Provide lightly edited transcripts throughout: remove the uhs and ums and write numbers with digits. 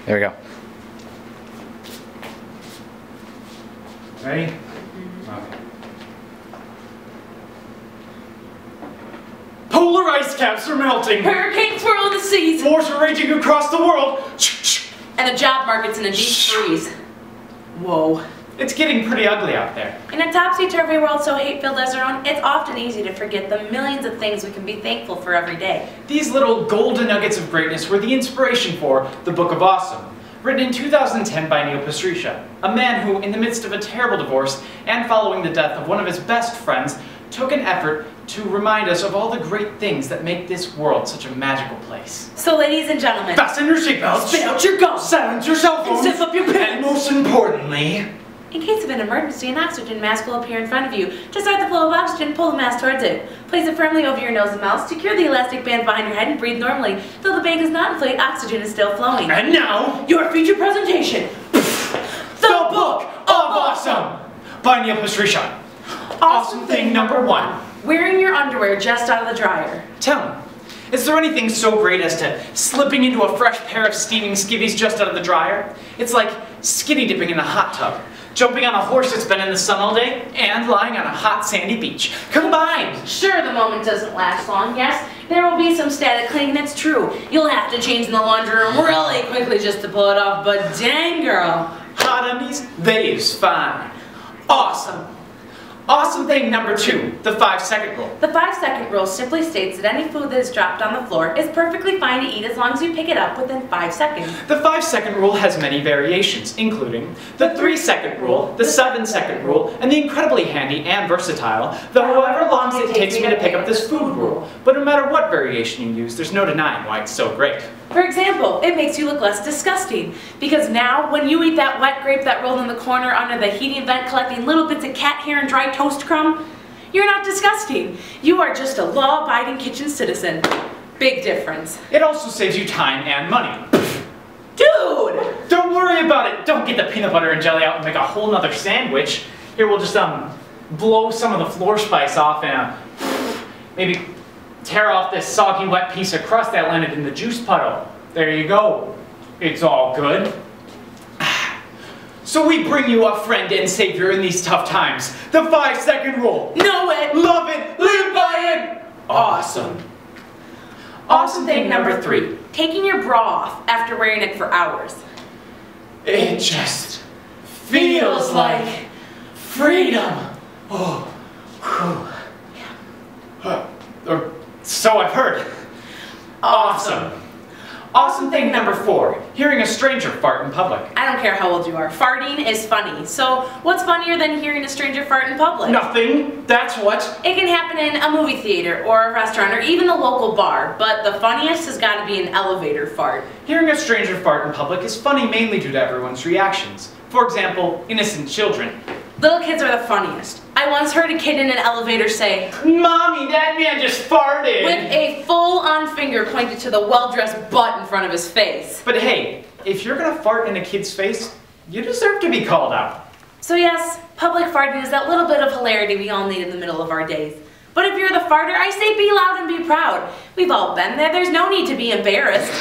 There we go. Ready? Okay. Polar ice caps are melting! Hurricanes swirl the seas! Wars are raging across the world! And the job market's in a deep freeze. Whoa. It's getting pretty ugly out there. In a topsy-turvy world so hate-filled as our own, it's often easy to forget the millions of things we can be thankful for every day. These little golden nuggets of greatness were the inspiration for the Book of Awesome, written in 2010 by Neil Pasricha, a man who, in the midst of a terrible divorce and following the death of one of his best friends, took an effort to remind us of all the great things that make this world such a magical place. So ladies and gentlemen, fasten your seatbelts, spit out your gum, silence your cell phones, and zip up your pants, and most importantly, in case of an emergency, an oxygen mask will appear in front of you. To start the flow of oxygen, pull the mask towards it. Place it firmly over your nose and mouth, secure the elastic band behind your head, and breathe normally. Though the bag does not inflate, oxygen is still flowing. And now, your feature presentation, The Book of Awesome by Neil Pasricha. Awesome thing number 1. Wearing your underwear just out of the dryer. Tell me, is there anything so great as to slipping into a fresh pair of steaming skivvies just out of the dryer? It's like skinny dipping in a hot tub, jumping on a horse that's been in the sun all day, and lying on a hot sandy beach. Combined! Sure, the moment doesn't last long, yes. There will be some static cleaning, that's true. You'll have to change in the laundry room really quickly just to pull it off, but dang girl. Hot undies, they's fine. Awesome. Awesome thing number 2, the 5-second rule. The 5-second rule simply states that any food that is dropped on the floor is perfectly fine to eat as long as you pick it up within 5 seconds. The 5-second rule has many variations, including the 3-second rule, the 7-second rule, and the incredibly handy and versatile, the however long it takes me to pick up this food rule. But no matter what variation you use, there's no denying why it's so great. For example, it makes you look less disgusting, because now when you eat that wet grape that rolled in the corner under the heating vent collecting little bits of cat hair and dry toast crumb, you're not disgusting. You are just a law-abiding kitchen citizen. Big difference. It also saves you time and money. Dude! Don't worry about it. Don't get the peanut butter and jelly out and make a whole nother sandwich. Here, we'll just blow some of the floor spice off and maybe tear off this soggy wet piece of crust that landed in the juice puddle. There you go. It's all good. So we bring you a friend and savior in these tough times. The 5-second rule. Know it! Love it! Live by it! Awesome. Awesome thing number 3. Taking your bra off after wearing it for hours. It just feels like freedom. Oh, or so I've heard. Awesome. Awesome thing number 4. Hearing a stranger fart in public. I don't care how old you are. Farting is funny. So what's funnier than hearing a stranger fart in public? Nothing. That's what. It can happen in a movie theater or a restaurant or even the local bar, but the funniest has got to be an elevator fart. Hearing a stranger fart in public is funny mainly due to everyone's reactions. For example, innocent children. Little kids are the funniest. I once heard a kid in an elevator say, "Mommy, that man just farted!" with a full-on finger pointed to the well-dressed butt in front of his face. But hey, if you're gonna fart in a kid's face, you deserve to be called out. So yes, public farting is that little bit of hilarity we all need in the middle of our days. But if you're the farter, I say be loud and be proud. We've all been there. There's no need to be embarrassed.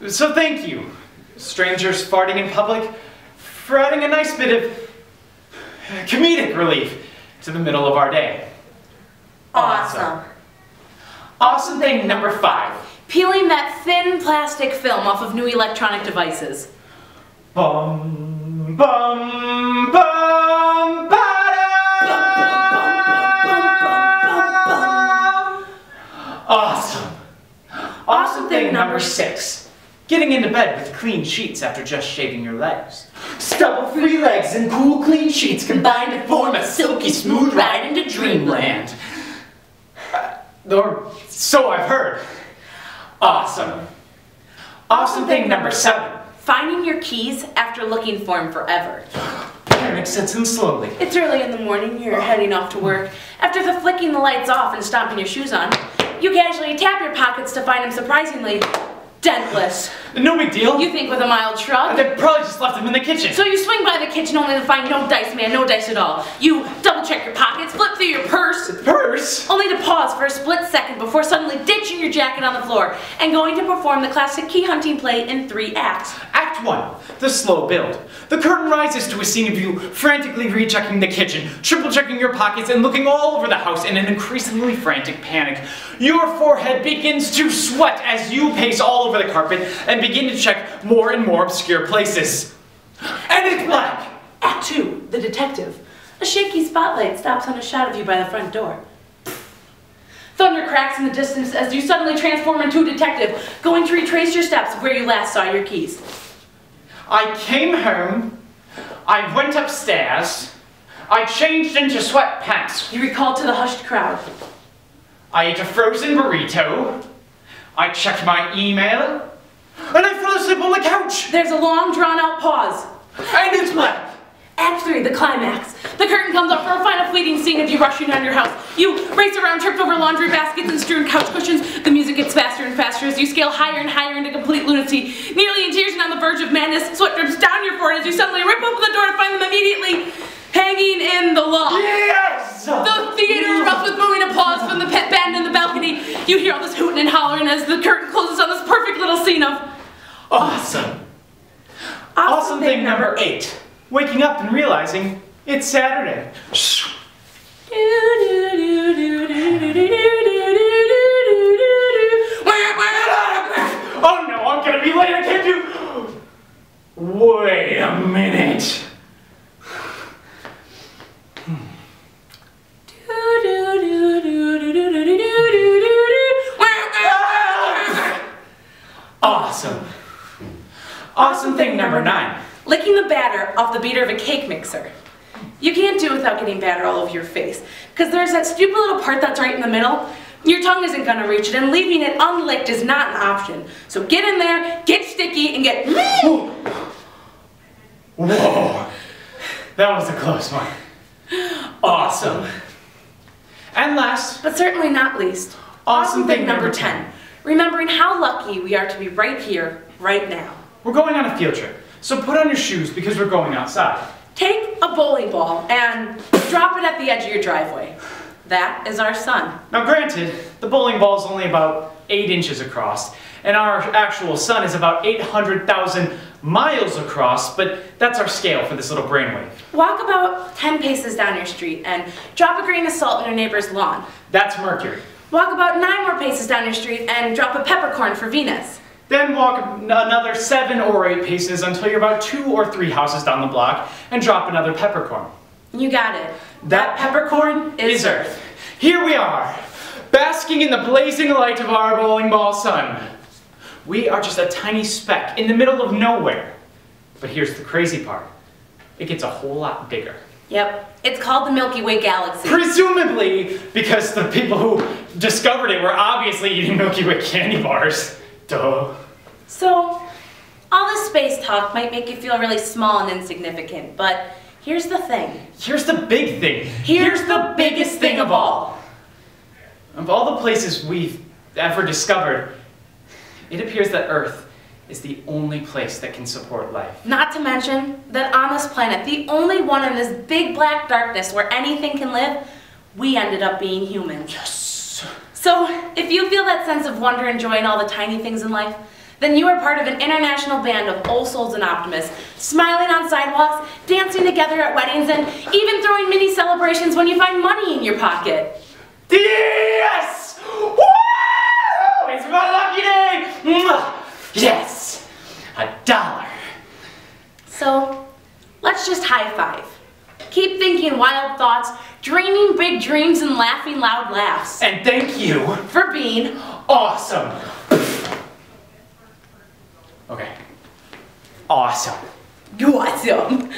So thank you, strangers farting in public, for adding a nice bit of comedic relief to the middle of our day. Awesome. Awesome thing number 5. Peeling that thin plastic film off of new electronic devices. Bum, bum, bum, ba-da! Awesome. Awesome thing number 6. Getting into bed with clean sheets after just shaving your legs. Stubble-free legs and cool clean sheets combine to form a silky smooth ride into dreamland. Or so I've heard. Awesome. Awesome thing number 7. Finding your keys after looking for them forever. Panic sets in slowly. It's early in the morning, you're heading off to work. After flicking the lights off and stomping your shoes on, you casually tap your pockets to find them surprisingly dentless. No big deal. You think with a mild shrug. They probably just left them in the kitchen. So you swing by the kitchen only to find no dice, man, no dice at all. You double check your pockets, flip through your purse. Purse? Only to pause for a split second before suddenly ditching your jacket on the floor and going to perform the classic key hunting play in 3 acts. Act 1, the slow build. The curtain rises to a scene of you frantically rechecking the kitchen, triple checking your pockets, and looking all over the house in an increasingly frantic panic. Your forehead begins to sweat as you pace all over the carpet and begin to check more and more obscure places. And it's black! Act 2, the detective. A shaky spotlight stops on a shot of you by the front door. Thunder cracks in the distance as you suddenly transform into a detective, going to retrace your steps of where you last saw your keys. I came home, I went upstairs, I changed into sweatpants. You recall to the hushed crowd. I ate a frozen burrito, I checked my email, and I fell asleep on the couch. There's a long, drawn-out pause. And it's black. Act 3, the climax. The curtain comes up for a final fleeting scene of you rushing down your house. You race around, tripped over laundry baskets and strewn couch cushions. The music gets faster and faster as you scale higher and higher into complete lunacy. Nearly in tears and on the verge of madness, sweat drips down your forehead as you suddenly rip open the door to find them immediately hanging in the loft. Yes! The theater erupts with booming applause from the pit band in the balcony. You hear all this hooting and hollering as the curtain closes on this perfect little scene of awesome. Awesome thing number 8. Waking up and realizing it's Saturday. Oh no, I'm gonna be late, I can't do... Wait a minute. Awesome. Awesome thing number 9. Licking the batter off the beater of a cake mixer. You can't do it without getting batter all over your face, because there's that stupid little part that's right in the middle. Your tongue isn't going to reach it, and leaving it unlicked is not an option. So get in there, get sticky, and get... Whoa. That was a close one. Awesome. And last, but certainly not least, awesome thing number 10. Remembering how lucky we are to be right here, right now. We're going on a field trip. So put on your shoes because we're going outside. Take a bowling ball and drop it at the edge of your driveway. That is our sun. Now granted, the bowling ball is only about 8 inches across, and our actual sun is about 800,000 miles across, but that's our scale for this little brainwave. Walk about 10 paces down your street and drop a grain of salt in your neighbor's lawn. That's Mercury. Walk about 9 more paces down your street and drop a peppercorn for Venus. Then walk another 7 or 8 paces until you're about 2 or 3 houses down the block and drop another peppercorn. You got it. That peppercorn is Earth. Here we are, basking in the blazing light of our bowling ball sun. We are just a tiny speck in the middle of nowhere. But here's the crazy part. It gets a whole lot bigger. Yep, it's called the Milky Way Galaxy. Presumably because the people who discovered it were obviously eating Milky Way candy bars. Duh. So, all this space talk might make you feel really small and insignificant, but here's the thing. Here's the big thing. Here's the biggest thing of all. Of all the places we've ever discovered, it appears that Earth is the only place that can support life. Not to mention that on this planet, the only one in this big black darkness where anything can live, we ended up being human. Yes! So, if you feel that sense of wonder and joy in all the tiny things in life, then you are part of an international band of old souls and optimists, smiling on sidewalks, dancing together at weddings, and even throwing mini celebrations when you find money in your pocket. Yes! Woo! It's my lucky day! Yes! $1. So, let's just high five. Keep thinking wild thoughts, dreaming big dreams, and laughing loud laughs. And thank you for being awesome. Okay. Awesome. Awesome.